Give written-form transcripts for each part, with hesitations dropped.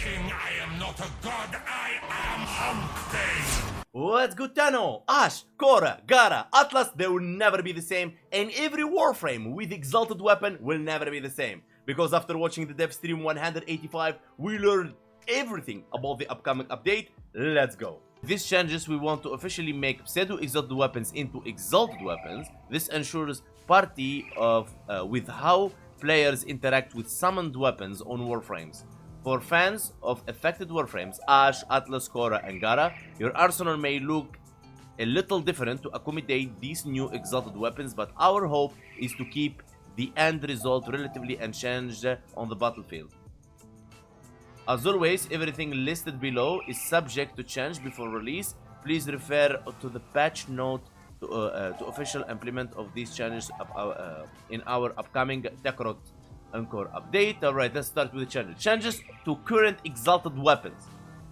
king, I am not a god, I am Humpty! What's good, Tano? Ash, Khora, Gara, Atlas, they will never be the same, and every Warframe with Exalted Weapon will never be the same. Because after watching the dev stream 185, we learned everything about the upcoming update. Let's go. These changes, we want to officially make pseudo-exalted weapons into exalted weapons. This ensures parity of with how players interact with summoned weapons on Warframes. For fans of affected Warframes, Ash, Atlas, Khora, and Gara, your arsenal may look a little different to accommodate these new exalted weapons, but our hope is to keep the end result relatively unchanged on the battlefield. As always, everything listed below is subject to change before release. Please refer to the patch note to official implement of these changes in our upcoming Kakarot Encore update. Alright, let's start with the changes. Changes to current exalted weapons.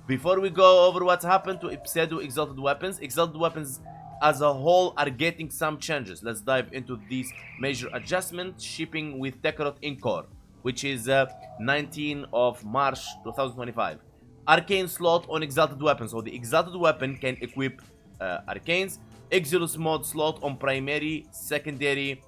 Before we go over what's happened to pseudo-exalted weapons, exalted weapons as a whole are getting some changes. Let's dive into these major adjustments shipping with Kakarot Encore, which is 19 of March 2025. Arcane slot on exalted weapons. So the exalted weapon can equip arcanes. Exilus mod slot on primary, secondary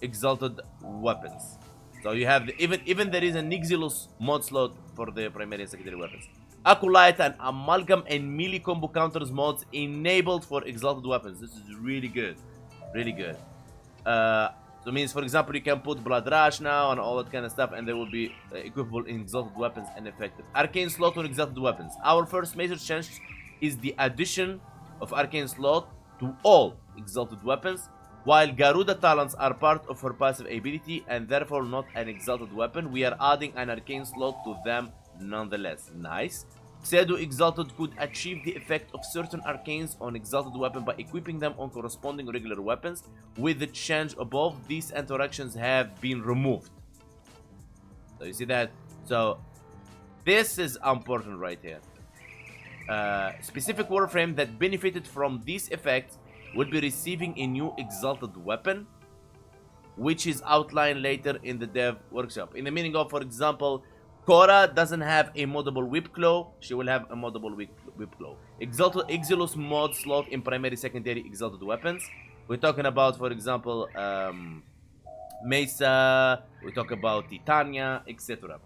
exalted weapons. So you have even there is an Exilus mod slot for the primary and secondary weapons. Acolyte and Amalgam and melee combo counters mods enabled for exalted weapons. This is really good, really good. So it means, for example, you can put Blood Rush now and all that kind of stuff, and they will be equipable in exalted weapons and effective. Arcane slot on exalted weapons. Our first major change is the addition of arcane slot to all exalted weapons. While Garuda talents are part of her passive ability and therefore not an exalted weapon, we are adding an arcane slot to them nonetheless. Nice. Pseudo-exalted could achieve the effect of certain arcanes on exalted weapon by equipping them on corresponding regular weapons. With the change above, these interactions have been removed. So you see that? So this is important right here. Specific Warframe that benefited from these effects will be receiving a new exalted weapon, which is outlined later in the dev workshop. In the meaning of, for example, Khora doesn't have a moddable whip claw. She will have a moddable whip claw. Exalted Exilus mod slot in primary, secondary exalted weapons. We're talking about, for example, Mesa. We talk about Titania, etc.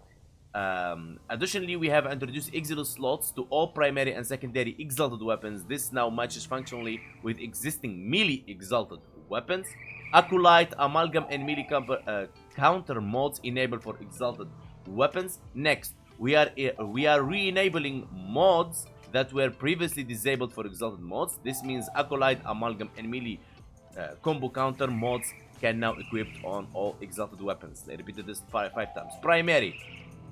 Additionally, we have introduced Exilus slots to all primary and secondary exalted weapons. This now matches functionally with existing melee exalted weapons. Acolyte, Amalgam, and melee counter mods enabled for exalted weapons. Next, we are re-enabling mods that were previously disabled for exalted mods. This means Acolyte, Amalgam, and melee combo counter mods can now equip on all exalted weapons. I repeated this five times. Primary,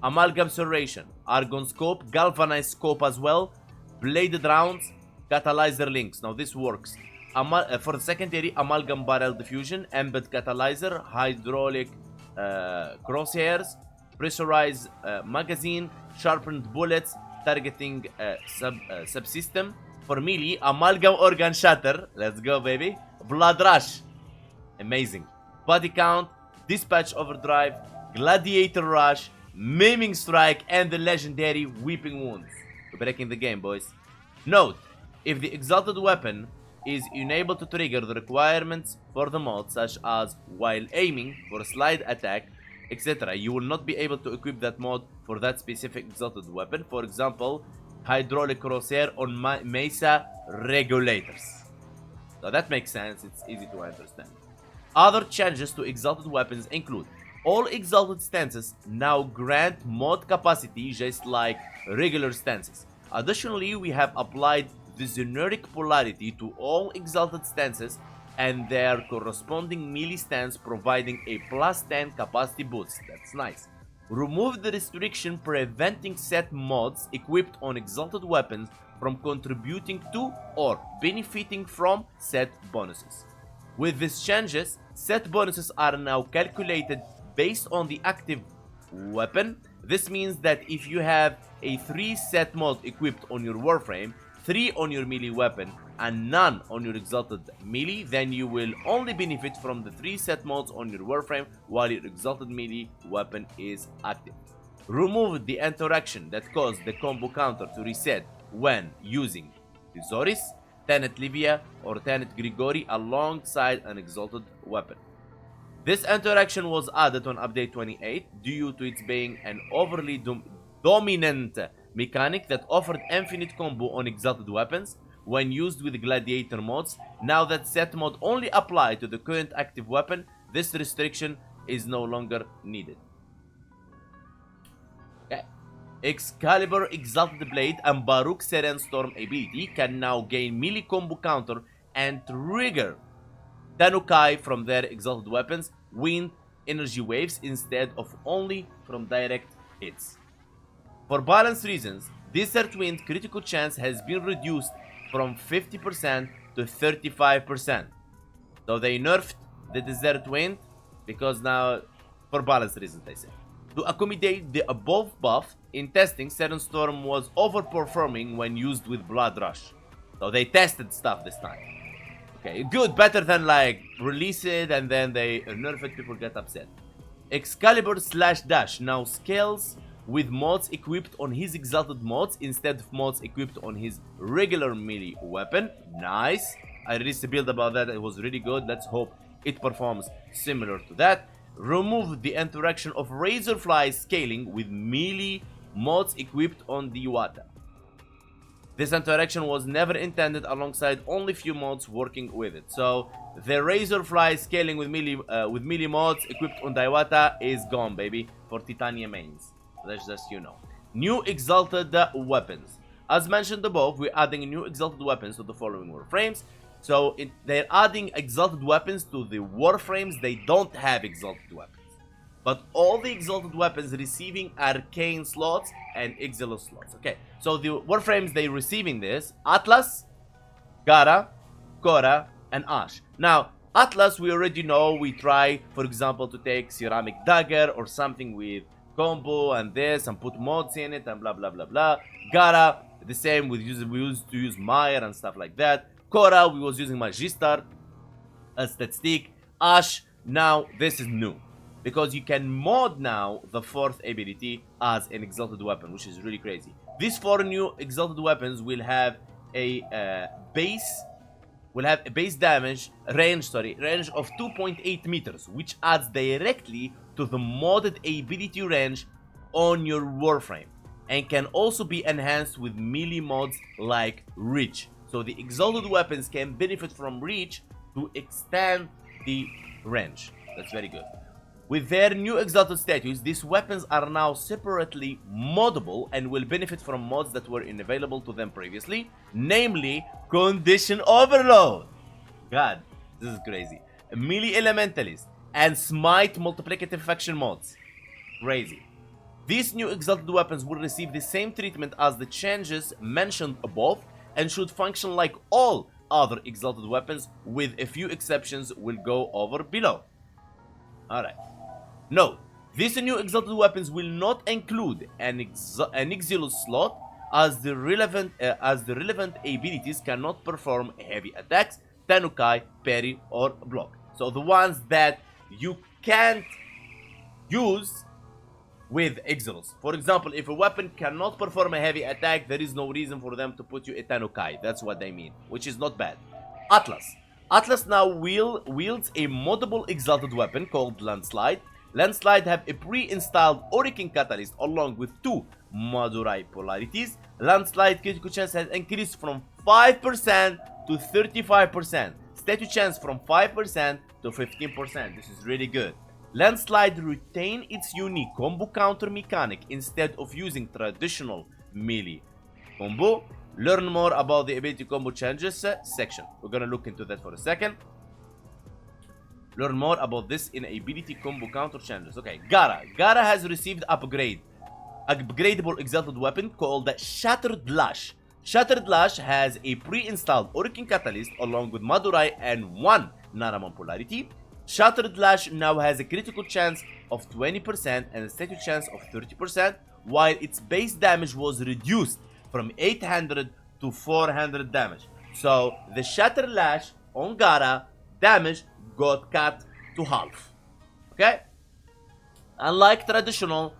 Amalgam Serration, Argon Scope, Galvanized Scope as well, Bladed Rounds, Catalyzer Links. Now this works. For the secondary, Amalgam Barrel Diffusion, Embed Catalyzer, Hydraulic Crosshairs, Pressurized Magazine, Sharpened Bullets, Targeting Subsystem. For melee, Amalgam Organ Shatter. Let's go, baby. Blood Rush. Amazing. Body Count, Dispatch Overdrive, Gladiator Rush, Maiming Strike, and the legendary Weeping Wounds. We're breaking the game, boys. Note, if the exalted weapon is unable to trigger the requirements for the mod, such as while aiming for a slide attack, etc., you will not be able to equip that mod for that specific exalted weapon. For example, Hydraulic Crosshair on Mesa Regulators. So that makes sense, it's easy to understand. Other changes to exalted weapons include all exalted stances now grant mod capacity just like regular stances. Additionally, we have applied the generic polarity to all exalted stances and their corresponding melee stance, providing a plus 10 capacity boost. That's nice. Remove the restriction preventing set mods equipped on exalted weapons from contributing to or benefiting from set bonuses. With these changes, set bonuses are now calculated based on the active weapon. This means that if you have a 3 set mod equipped on your Warframe, 3 on your melee weapon, and none on your exalted melee, then you will only benefit from the 3 set mods on your Warframe while your exalted melee weapon is active. Remove the interaction that caused the combo counter to reset when using Thesaurus, Tenet Livia, or Tenet Grigori alongside an Exalted Weapon. This interaction was added on update 28 due to it being an overly dominant mechanic that offered infinite combo on Exalted Weapons when used with gladiator mods. Now that set mod only applies to the current active weapon, this restriction is no longer needed. Okay. Excalibur Exalted Blade and Baruch Seren Storm ability can now gain melee combo counter and trigger Tanukai from their Exalted Weapons wind energy waves instead of only from direct hits. For balance reasons, Desert Wind critical chance has been reduced from 50% to 35%. So they nerfed the Desert Wind because now, for balance reasons, they say. To accommodate the above buff, in testing, Seren Storm was overperforming when used with Blood Rush. So they tested stuff this time. Okay, good, better than like release it and then they nerf it, people get upset. Excalibur / Dash now scales with mods equipped on his Exalted mods instead of mods equipped on his regular melee weapon. Nice. I released a build about that, it was really good. Let's hope it performs similar to that. Remove the interaction of Razorfly scaling with melee mods equipped on the Iwata. This interaction was never intended alongside only few mods working with it. So the Razorfly scaling with melee mods equipped on Iwata is gone, baby, for Titania mains. That's just, you know. New Exalted Weapons. As mentioned above, we're adding new Exalted Weapons to the following Warframes. So they're adding Exalted Weapons to the Warframes. They don't have Exalted Weapons. But all the Exalted Weapons receiving Arcane slots and Exilus slots. Okay, so the Warframes they receiving this: Atlas, Gara, Khora, and Ash. Now, Atlas we already know, we try, for example, to take Ceramic Dagger or something with combo and this and put mods in it and blah blah blah blah. Gara, the same, we used to use Mire and stuff like that. Khora, we was using Magistar as that stick. Ash, now this is new. Because you can mod now the 4th ability as an Exalted Weapon, which is really crazy. These 4 new Exalted Weapons will have a base damage range of 2.8 meters, which adds directly to the modded ability range on your Warframe, and can also be enhanced with melee mods like Reach. So the Exalted Weapons can benefit from Reach to extend the range. That's very good. With their new Exalted status, these weapons are now separately moddable and will benefit from mods that were unavailable to them previously, namely Condition Overload. God, this is crazy. Melee Elementalist and Smite Multiplicative Faction mods. Crazy. These new Exalted weapons will receive the same treatment as the changes mentioned above and should function like all other Exalted weapons, with a few exceptions we'll go over below. Alright. Note, these new Exalted weapons will not include an Exilus slot, as the relevant abilities cannot perform heavy attacks, Tanukai, parry, or block. So the ones that you can't use with Exilus. For example, if a weapon cannot perform a heavy attack, there is no reason for them to put you a Tanukai. That's what they mean, which is not bad. Atlas. Atlas now wields a moddable Exalted weapon called Landslide. Landslide have a pre-installed Hurricane Catalyst along with 2 Madurai polarities. Landslide critical chance has increased from 5% to 35%. Status chance from 5% to 15%. This is really good. Landslide retain its unique combo counter mechanic instead of using traditional melee combo. Learn more about the ability combo changes section. We're gonna look into that for a second. Learn more about this in ability combo counter changes. Okay, Gara. Gara has received upgradable Exalted weapon called Shattered Lash. Shattered Lash has a pre-installed Hurricane Catalyst along with Madurai and 1 Naramon polarity. Shattered Lash now has a critical chance of 20% and a status chance of 30%, while its base damage was reduced from 800 to 400 damage. So the Shattered Lash on Gara damage got cut to half. Okay? Unlike traditional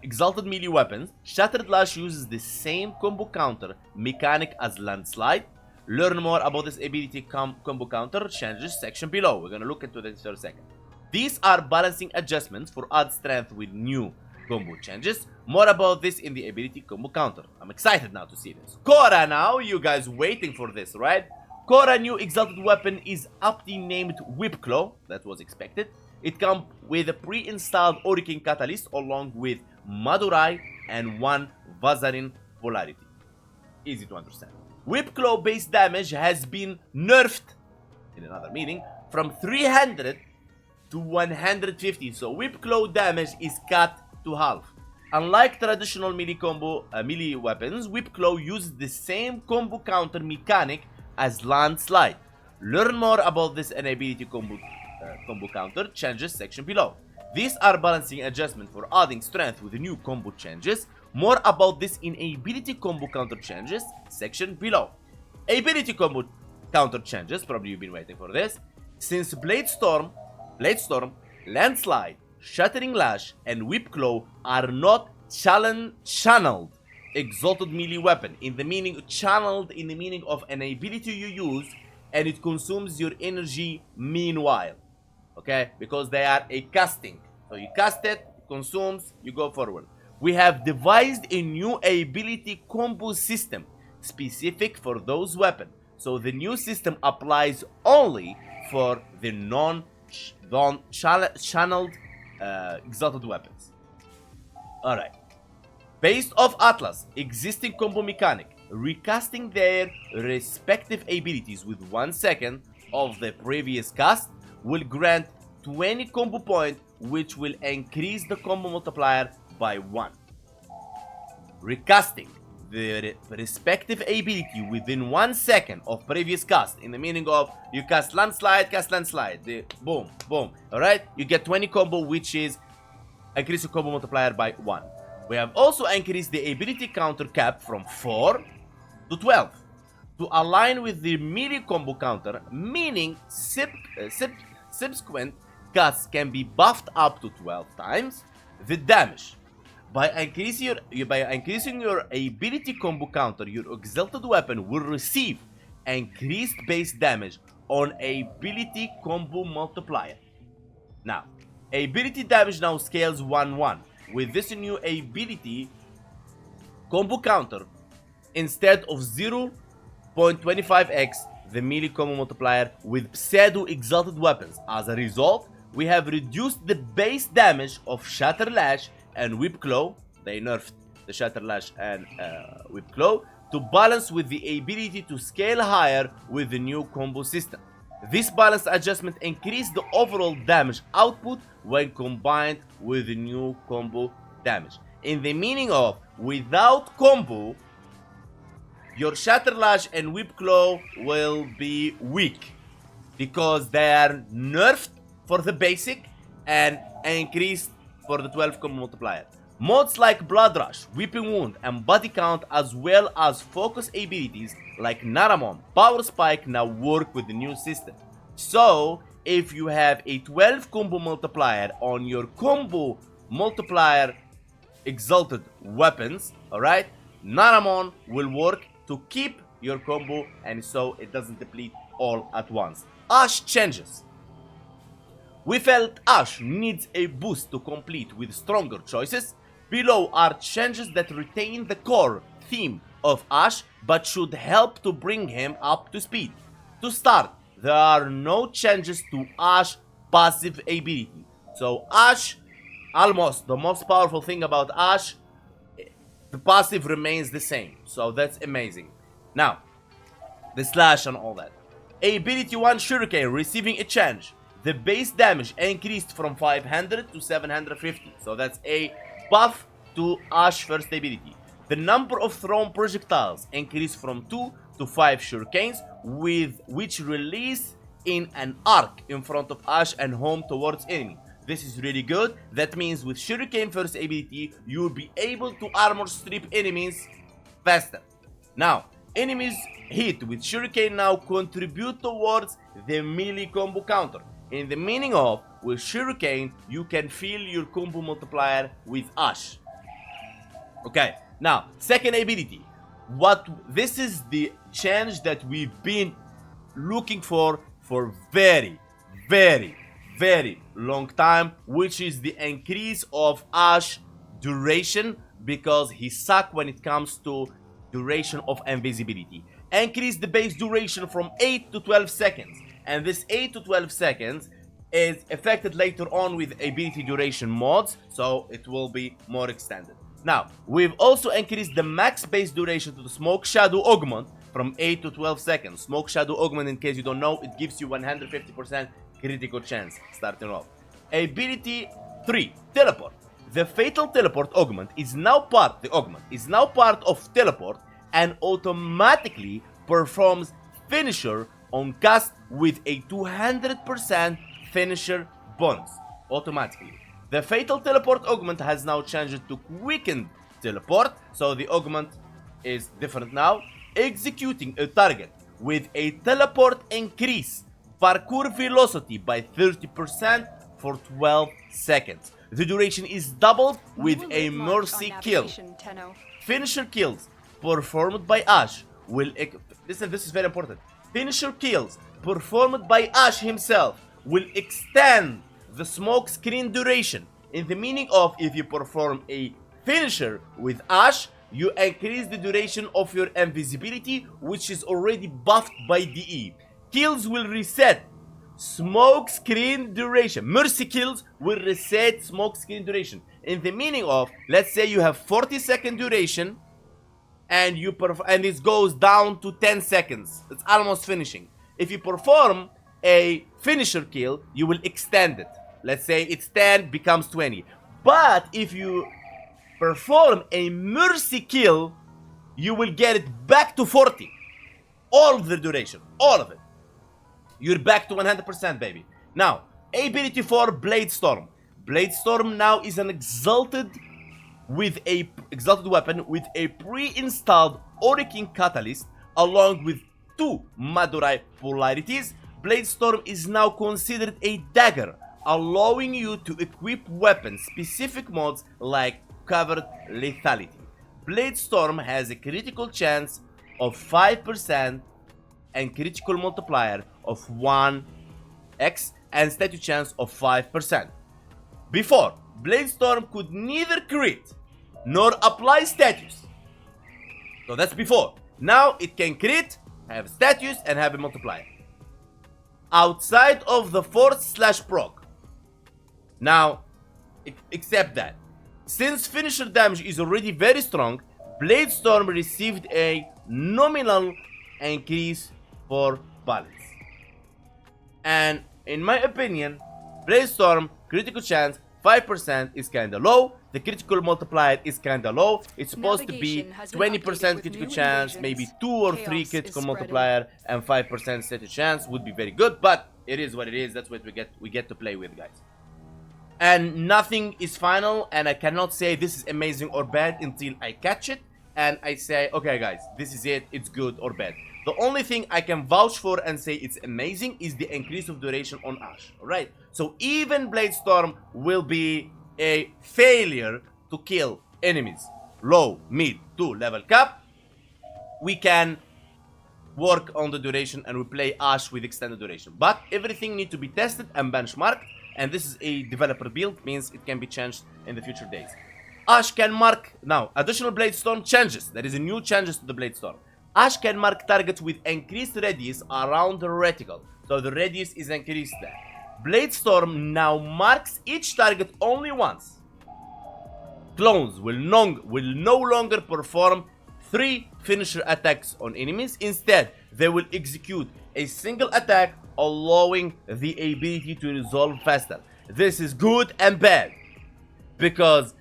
Exalted melee weapons, Shattered Lash uses the same combo counter mechanic as Landslide. Learn more about this ability combo counter changes section below. We're gonna look into this for a second. These are balancing adjustments for odd strength with new combo changes. More about this in the ability combo counter. I'm excited now to see this. Khora now, you guys waiting for this, right? Khora new exalted weapon is aptly named Whip Claw. That was expected. It comes with a pre-installed Hurricane Catalyst along with Madurai and one Vazarin Polarity. Easy to understand. Whip Claw base damage has been nerfed, in another meaning, from 300 to 150. So Whip Claw damage is cut to half. Unlike traditional melee weapons, Whip Claw uses the same combo counter mechanic as Landslide. Learn more about this ability combo counter changes section below. These are balancing adjustments for adding strength with the new combo changes. More about this in ability combo counter changes section below. Ability combo counter changes, probably you've been waiting for this. Since Blade Storm, Landslide, Shattering Lash, and Whip Claw are not channeled exalted melee weapon in the meaning of an ability you use and it consumes your energy meanwhile. Okay, because they are a casting. So you cast it, consumes, you go forward. We have devised a new ability combo system specific for those weapons. So the new system applies only for the non-channeled exalted weapons. Alright. Based off Atlas, existing combo mechanic, recasting their respective abilities with 1 second of the previous cast will grant 20 combo points, which will increase the combo multiplier by 1. Recasting the respective ability within 1 second of previous cast, in the meaning of you cast Landslide, boom, boom, alright? You get 20 combo, which is increase the combo multiplier by 1. We have also increased the ability counter cap from 4 to 12 to align with the melee combo counter, meaning subsequent casts can be buffed up to 12 times the damage. By increasing your ability combo counter, your exalted weapon will receive increased base damage on ability combo multiplier. Now, ability damage now scales 1-1. With this new ability combo counter, instead of 0.25x the melee combo multiplier with pseudo-exalted weapons. As a result, we have reduced the base damage of Shatter Lash and Whip Claw. They nerfed the Shatter Lash and Whip Claw to balance with the ability to scale higher with the new combo system. This balance adjustment increased the overall damage output when combined with the new combo damage. In the meaning of, without combo, your Shatter Lash and Whip Claw will be weak because they are nerfed for the basic and increased for the 12 combo multiplier. Mods like Blood Rush, Whipping Wound, and Body Count, as well as focus abilities like Naramon, Power Spike now work with the new system. So, if you have a 12 combo multiplier on your combo multiplier exalted weapons, alright, Naramon will work to keep your combo and so it doesn't deplete all at once. Ash changes. We felt Ash needs a boost to complete with stronger choices. Below are changes that retain the core theme of Ash but should help to bring him up to speed. To start, there are no changes to Ash passive ability. So Ash, almost the most powerful thing about Ash, the passive remains the same. So that's amazing. Now, the slash and all that. Ability 1 Shuriken receiving a change. The base damage increased from 500 to 750. So that's a buff to Ash first ability. The number of thrown projectiles increased from 2 to 5 shurikens, with which release in an arc in front of Ash and home towards enemy. This is really good. That means with shuriken first ability, you'll be able to armor strip enemies faster. Now, enemies hit with shuriken now contribute towards the melee combo counter. In the meaning of, with Shuriken, you can fill your combo multiplier with Ash. Okay, now, second ability. This is the change that we've been looking for very, very, very long time, which is the increase of Ash duration, because he sucks when it comes to duration of invisibility. Increase the base duration from 8 to 12 seconds, and this 8 to 12 seconds is affected later on with ability duration mods, so it will be more extended. Now, we've also increased the max base duration to the Smoke Shadow Augment from 8 to 12 seconds. Smoke Shadow Augment, in case you don't know, it gives you 150% critical chance starting off. Ability 3, Teleport. The Fatal Teleport Augment is now part of Teleport and automatically performs Finisher on cast with a 200% Finisher bonus automatically. The Fatal Teleport Augment has now changed to Quickened Teleport, so the augment is different now. Executing a target with a teleport increase parkour velocity by 30% for 12 seconds. The duration is doubled with a mercy kill. Finisher kills performed by Ash will... Listen, this is very important. Finisher kills performed by Ash himself will extend the smoke screen duration, in the meaning of, if you perform a finisher with Ash, you increase the duration of your invisibility, which is already buffed by DE. Kills will reset smoke screen duration. Mercy kills will reset smoke screen duration, in the meaning of, let's say you have 40-second duration and it goes down to 10 seconds. It's almost finishing. If you perform a finisher kill, you will extend it. Let's say it's 10, becomes 20. But if you perform a mercy kill, you will get it back to 40. All of the duration, all of it. You're back to 100%, baby. Now, ability 4, Blade Storm. Blade Storm now is an exalted weapon with a pre-installed Orokin Catalyst along with 2 Madurai polarities. Blade Storm is now considered a dagger, allowing you to equip weapon-specific mods like Covered Lethality. Blade Storm has a critical chance of 5% and critical multiplier of 1x and statue chance of 5%. Before, Blade Storm could neither crit nor apply status. So that's before. Now it can crit, have status, and have a multiplier. Outside of the force/proc. Now, except that, since finisher damage is already very strong, Blade Storm received a nominal increase for balance. And in my opinion, Blade Storm critical chance 5% is kinda low. The critical multiplier is kinda low. It's supposed to be 20% critical chance, maybe 2 or 3 critical multiplier, and 5% status chance would be very good, but it is what it is. That's what we get to play with, guys. And nothing is final, and I cannot say this is amazing or bad until I catch it and I say, okay guys, this is it, it's good or bad. The only thing I can vouch for and say it's amazing is the increase of duration on Ash, alright? So even Blade Storm will be a failure to kill enemies low, mid, to level cap. We can work on the duration and we play Ash with extended duration. But everything needs to be tested and benchmarked, and this is a developer build, means it can be changed in the future days. Ash can mark, now, additional Blade Storm changes. There is a new changes to the Blade Storm. Ash can mark targets with increased radius around the reticle. So the radius is increased there. Blade Storm now marks each target only once. Clones will no longer perform 3 finisher attacks on enemies. Instead, they will execute a single attack, allowing the ability to resolve faster. This is good and bad, because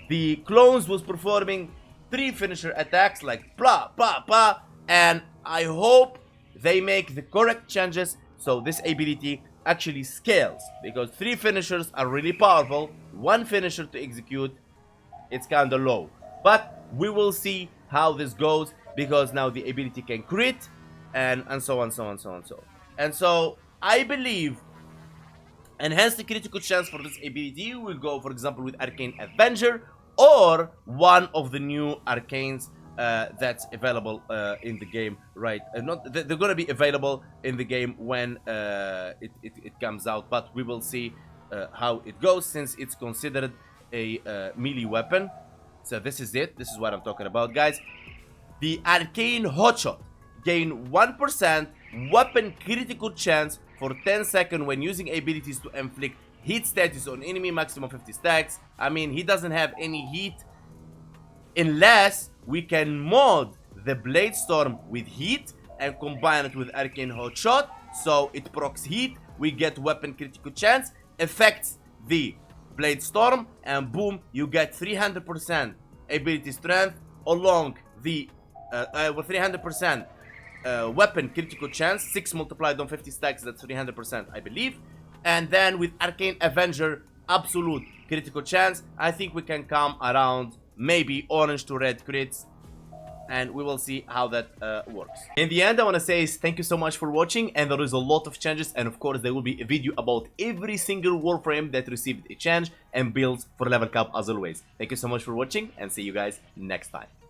the clones was performing 3 finisher attacks like blah blah blah, and I hope they make the correct changes so this ability actually scales, because 3 finishers are really powerful. 1 finisher to execute, it's kinda low, but we will see how this goes, because now the ability can crit and so on. And so I believe Enhanced critical chance for this ability will go, for example, with Arcane Avenger or one of the new arcanes that's available in the game, right? Not they're gonna be available in the game when it comes out, but we will see how it goes, since it's considered a melee weapon. So this is it. This is what I'm talking about, guys. The Arcane Hotshot gain 1% weapon critical chance for 10 seconds when using abilities to inflict heat status on enemy, maximum 50 stacks. I mean, he doesn't have any heat unless we can mod the Blade Storm with heat and combine it with Arcane Hotshot, so it procs heat, we get weapon critical chance, affects the Blade Storm, and boom, you get 300% ability strength along the with 300% weapon critical chance, 6 multiplied on 50 stacks, that's 300%, I believe. And then with Arcane Avenger, absolute critical chance. I think we can come around maybe orange to red crits, and we will see how that works. In the end, I want to say is thank you so much for watching, and there is a lot of changes, and of course there will be a video about every single Warframe that received a change and builds for level cap as always. Thank you so much for watching, and see you guys next time.